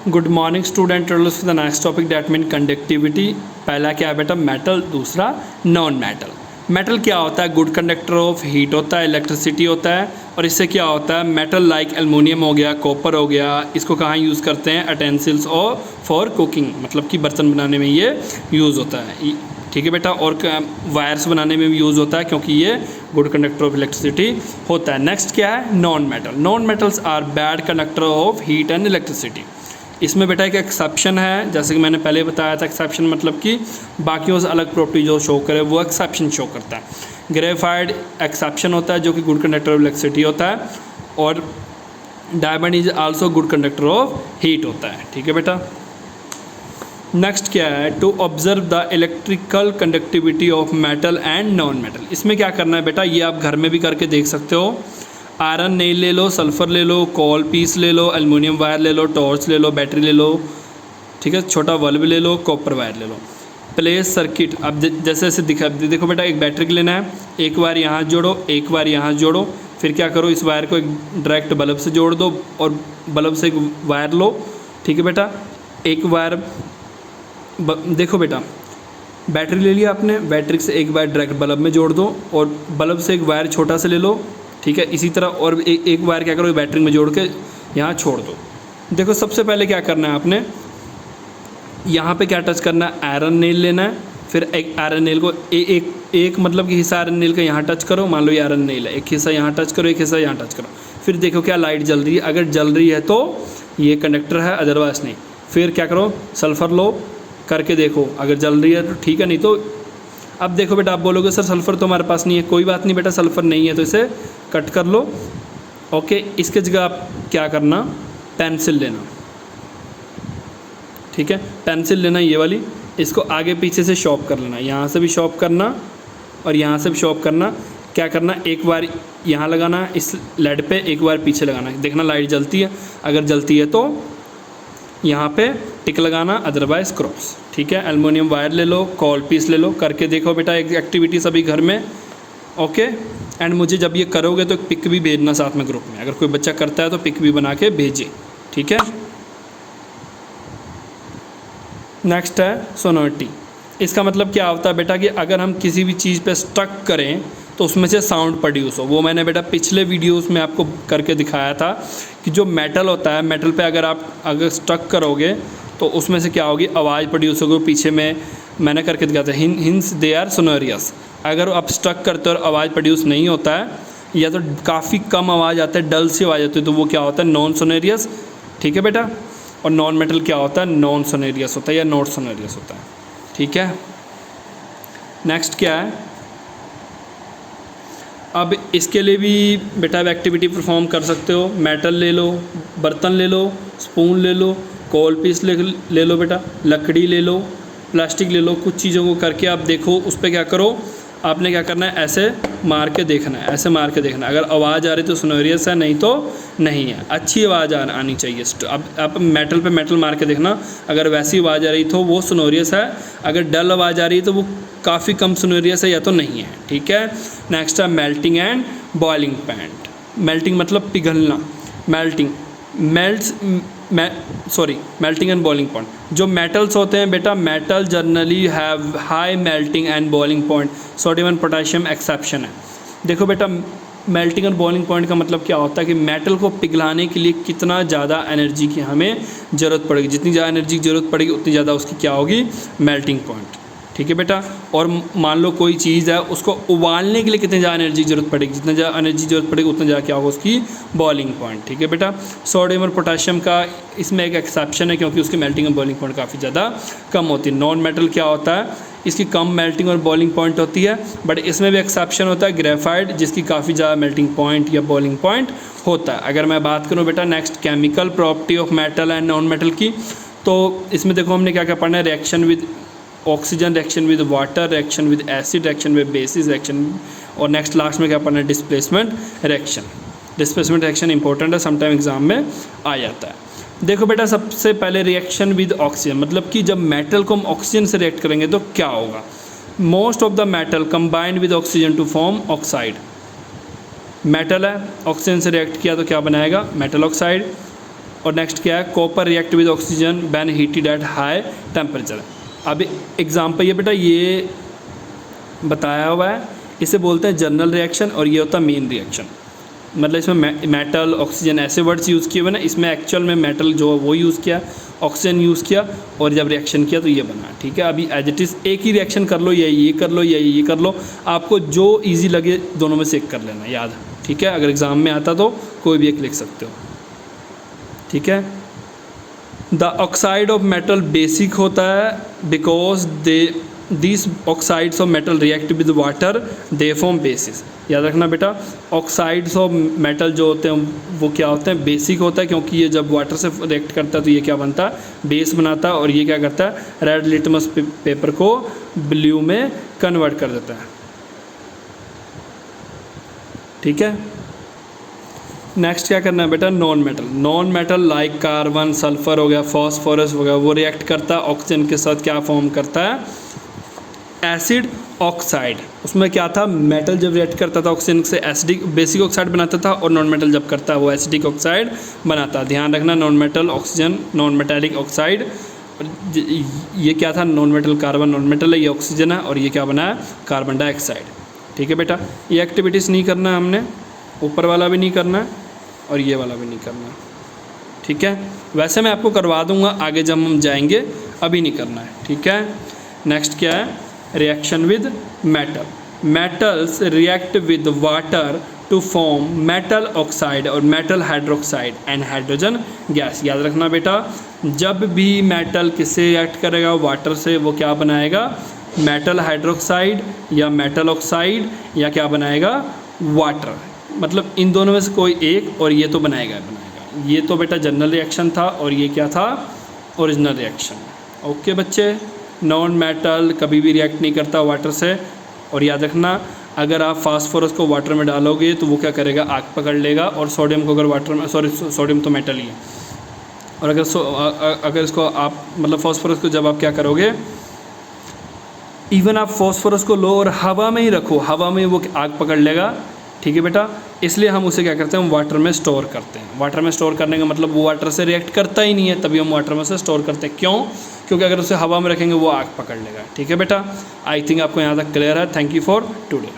Good morning student, the next topic that mean conductivity. पहला क्या है बेटा, मेटल, दूसरा नॉन मेटल। मेटल क्या होता है, गुड कंडक्टर ऑफ हीट होता है, इलेक्ट्रिसिटी होता है। और इससे क्या होता है, मेटल लाइक एल्युमिनियम हो गया, कॉपर हो गया, इसको कहाँ यूज़ करते हैं, अटेंसिल्स और फॉर कुकिंग, मतलब कि बर्तन बनाने में ये यूज़ होता है। ठीक है बेटा। और वायर्स बनाने में भी यूज़ होता है क्योंकि ये गुड कंडक्टर ऑफ इलेक्ट्रिसिटी होता है। नेक्स्ट क्या है, non metal. Non metals are bad conductor of heat and electricity. इसमें बेटा एक एक्सेप्शन है, जैसे कि मैंने पहले बताया था। एक्सेप्शन मतलब कि बाकियों से अलग प्रॉपर्टी जो शो करे वो एक्सेप्शन शो करता है। ग्रेफाइड एक्सेप्शन होता है जो कि गुड कंडक्टर ऑफ इलेक्ट्रिसिटी होता है, और diamond is also good conductor of heat होता है। ठीक है बेटा। नेक्स्ट क्या है, to observe the electrical conductivity of metal and non metal. इसमें क्या करना है बेटा, ये आप घर में भी करके देख सकते हो। आयरन नेल ले लो, सल्फ़र ले लो, कॉल पीस ले लो, एल्युमिनियम वायर ले लो, टॉर्च ले लो, बैटरी ले लो, ठीक है, छोटा बल्ब ले लो, कॉपर वायर ले लो। प्लेस सर्किट, अब जैसे ऐसे देखो बेटा, एक बैटरी लेना है, एक वायर यहाँ जोड़ो, एक वायर यहाँ जोड़ो, फिर क्या करो, इस वायर को एक डायरेक्ट बल्ब से जोड़ दो और बल्ब से एक वायर लो। ठीक है बेटा। एक वायर देखो बेटा, बैटरी ले लिया आपने, बैटरी से एक वायर डायरेक्ट बल्ब में जोड़ दो और बल्ब से एक वायर छोटा सा ले लो। ठीक है, इसी तरह और एक वायर क्या करो, बैटरी में जोड़ के यहाँ छोड़ दो। देखो सबसे पहले क्या करना है आपने, यहाँ पे क्या टच करना है, आयरन नेल लेना है। फिर एक आयरन नेल को एक मतलब कि हिस्सा आयरन नेल का यहाँ टच करो, मान लो ये आयरन नेल है, एक हिस्सा यहाँ टच करो, एक हिस्सा यहाँ टच करो। फिर देखो क्या लाइट जल रही है, अगर जल रही है तो ये कंडक्टर है, अदरवाइज नहीं। फिर क्या करो, सल्फ़र लो, करके देखो, अगर जल रही है तो ठीक है, नहीं तो अब देखो बेटा, आप बोलोगे सर सल्फ़र तो हमारे पास नहीं है। कोई बात नहीं बेटा, सल्फ़र नहीं है तो इसे कट कर लो। ओके, इसके जगह आप क्या करना, पेंसिल लेना। ठीक है, पेंसिल लेना ये वाली, इसको आगे पीछे से शॉर्प कर लेना, यहाँ से भी शॉर्प करना और यहाँ से भी शॉर्प करना। क्या करना, एक बार यहाँ लगाना इस लेड पे, एक बार पीछे लगाना, देखना लाइट जलती है। अगर जलती है तो यहाँ पे टिक लगाना, अदरवाइज क्रॉस। ठीक है, एल्युमिनियम वायर ले लो, कॉल पीस ले लो, करके देखो बेटा एक एक्टिविटी सभी घर में। ओके, एंड मुझे जब ये करोगे तो एक पिक भी भेजना साथ में ग्रुप में, अगर कोई बच्चा करता है तो पिक भी बना के भेजे। ठीक है। नेक्स्ट है सोनोरिटी। इसका मतलब क्या होता है बेटा कि अगर हम किसी भी चीज़ पे स्टक करें तो उसमें से साउंड प्रोड्यूस हो। वो मैंने बेटा पिछले वीडियोस में आपको करके दिखाया था कि जो मेटल होता है, मेटल पे अगर स्टक करोगे तो उसमें से क्या होगी, आवाज़ प्रोड्यूस होगी। पीछे में मैंने करके दिखाया था, हिंस दे आर सोनोरियस। अगर आप स्टक करते हो और आवाज़ प्रोड्यूस नहीं होता है, या तो काफ़ी कम आवाज़ आता है, डल सी आवाज़ आती है, तो वो क्या होता है, नॉन सोनोरियस। ठीक है बेटा। और नॉन मेटल क्या होता है, नॉन सोनोरियस होता है या नॉट सोनोरियस होता है। ठीक है। नेक्स्ट क्या है, अब इसके लिए भी बेटा अब एक्टिविटी परफॉर्म कर सकते हो। मेटल ले लो, बर्तन ले लो, स्पून ले लो, कॉल पीस ले लो बेटा, लकड़ी ले लो, प्लास्टिक ले लो, कुछ चीज़ों को करके आप देखो, उस पर क्या करो, आपने क्या करना है, ऐसे मार के देखना है, ऐसे मार के देखना है। अगर आवाज़ आ रही तो सोनोरियस है, नहीं तो नहीं है। अच्छी आवाज़ आनी चाहिए। अब आप मेटल पे मेटल मार के देखना, अगर वैसी आवाज़ आ रही तो वो सोनोरियस है, अगर डल आवाज़ आ रही है तो वो काफ़ी कम सोनोरियस है या तो नहीं है। ठीक है। नेक्स्ट है melting and boiling point. Melting मतलब पिघलना, melting melting and boiling point. जो मेटल्स होते हैं बेटा, metal generally have high melting and boiling point, sodium and potassium exception है। देखो बेटा, मेल्टिंग एंड बॉइलिंग पॉइंट का मतलब क्या होता है कि मेटल को पिघलाने के लिए कितना ज़्यादा एनर्जी की हमें ज़रूरत पड़ेगी, जितनी ज़्यादा एनर्जी की ज़रूरत पड़ेगी उतनी ज़्यादा उसकी क्या होगी, मेल्टिंग पॉइंट। ठीक है बेटा। और मान लो कोई चीज़ है, उसको उबालने के लिए कितनी ज़्यादा एनर्जी की जरूरत पड़ेगी, जितना ज़्यादा एनर्जी की जरूरत पड़ेगी उतना ज़्यादा क्या होगा, उसकी बॉइलिंग पॉइंट। ठीक है बेटा। सोडियम और पोटेशियम का इसमें एक एक्सेप्शन है क्योंकि उसकी मेल्टिंग और बॉइलिंग पॉइंट काफ़ी ज़्यादा कम होती है। नॉन मेटल क्या होता है, इसकी कम मेल्टिंग और बॉइलिंग पॉइंट होती है, बट इसमें भी एक्सेप्शन होता है, ग्रेफाइट, जिसकी काफ़ी ज़्यादा मेल्टिंग पॉइंट या बॉइलिंग पॉइंट होता है। अगर मैं बात करूँ बेटा next chemical property of metal and non metal की, तो इसमें देखो हमने क्या क्या पढ़ना है, reaction with oxygen, reaction with water, reaction with acid, reaction with basis, reaction, और नेक्स्ट लास्ट में क्या पढ़ना है, displacement reaction. Displacement reaction important है, समटाइम एग्जाम में आ जाता है। देखो बेटा, सबसे पहले रिएक्शन विद ऑक्सीजन, मतलब कि जब मेटल को हम ऑक्सीजन से रिएक्ट करेंगे तो क्या होगा। Most of the metal combined with oxygen to form oxide. Metal है, ऑक्सीजन से रिएक्ट किया तो क्या बनाएगा, मेटल ऑक्साइड। और नेक्स्ट क्या है, copper react with oxygen when heated at high temperature. अब एग्जाम्पल ये बेटा ये बताया हुआ है, इसे बोलते हैं जनरल रिएक्शन और ये होता है मेन रिएक्शन। मतलब इसमें मेटल ऑक्सीजन ऐसे वर्ड्स यूज़ किए हुए ना, इसमें एक्चुअल में मेटल जो वो यूज़ किया, ऑक्सीजन यूज़ किया और जब रिएक्शन किया तो ये बना। ठीक है, अभी एज इट इज़ एक ही रिएक्शन कर लो, या ये कर लो या ये कर लो, आपको जो ईजी लगे दोनों में से एक कर लेना, याद। ठीक है, अगर एग्ज़ाम में आता तो कोई भी एक लिख सकते हो। ठीक है, the oxide of metal basic होता है because this oxides of metal react with water, they form basis. याद रखना बेटा, ऑक्साइड्स ऑफ मेटल जो होते हैं वो क्या होते हैं, बेसिक होता है, क्योंकि ये जब वाटर से रिएक्ट करता है तो ये क्या बनता है, बेस बनाता है, और ये क्या करता है, रेड लिटमस पेपर को ब्लू में कन्वर्ट कर देता है। ठीक है, नेक्स्ट क्या करना है बेटा, non metal. Non metal like carbon, sulphur हो गया, फॉस्फोरस हो गया, वो रिएक्ट करता है ऑक्सीजन के साथ, क्या फॉर्म करता है, एसिड ऑक्साइड। उसमें क्या था, मेटल जब रिएक्ट करता था ऑक्सीजन से एसिडिक बेसिक ऑक्साइड बनाता था, और नॉन मेटल जब करता है वो एसिडिक ऑक्साइड बनाता है। ध्यान रखना, non metal oxygen, non metallic oxide, ये क्या था, non metal carbon, non metal है, ये ऑक्सीजन है, और ये क्या बना है, कार्बन डाइऑक्साइड। ठीक है बेटा, ये एक्टिविटीज़ नहीं करना है हमने, ऊपर वाला भी नहीं करना है और ये वाला भी नहीं करना। ठीक है, वैसे मैं आपको करवा दूंगा आगे जब हम जाएंगे, अभी नहीं करना है। ठीक है, नेक्स्ट क्या है, reaction with metal. Metals react with water to form metal oxide और metal hydroxide and hydrogen gas. याद रखना बेटा, जब भी मेटल किससे रिएक्ट करेगा, वाटर से, वो क्या बनाएगा, मेटल हाइड्रोक्साइड या मेटल ऑक्साइड, या क्या बनाएगा, वाटर। मतलब इन दोनों में से कोई एक, और ये तो बनाएगा। ये तो बेटा जनरल रिएक्शन था और ये क्या था, ओरिजिनल रिएक्शन। ओके बच्चे, नॉन मेटल कभी भी रिएक्ट नहीं करता वाटर से। और याद रखना, अगर आप फास्फोरस को वाटर में डालोगे तो वो क्या करेगा, आग पकड़ लेगा, और सोडियम को अगर वाटर में, सॉरी सोडियम तो मेटल ही है, और अगर इसको आप मतलब फास्फोरस को जब आप क्या करोगे, इवन आप फास्फोरस को लो और हवा में ही रखो, हवा में वो आग पकड़ लेगा। ठीक है बेटा, इसलिए हम उसे क्या करते हैं, हम वाटर में स्टोर करते हैं। वाटर में स्टोर करने का मतलब वो वाटर से रिएक्ट करता ही नहीं है, तभी हम वाटर में से स्टोर करते हैं। क्यों, क्योंकि अगर उसे हवा में रखेंगे वो आग पकड़ लेगा। ठीक है बेटा, आई थिंक आपको यहाँ तक क्लियर है। Thank you for today.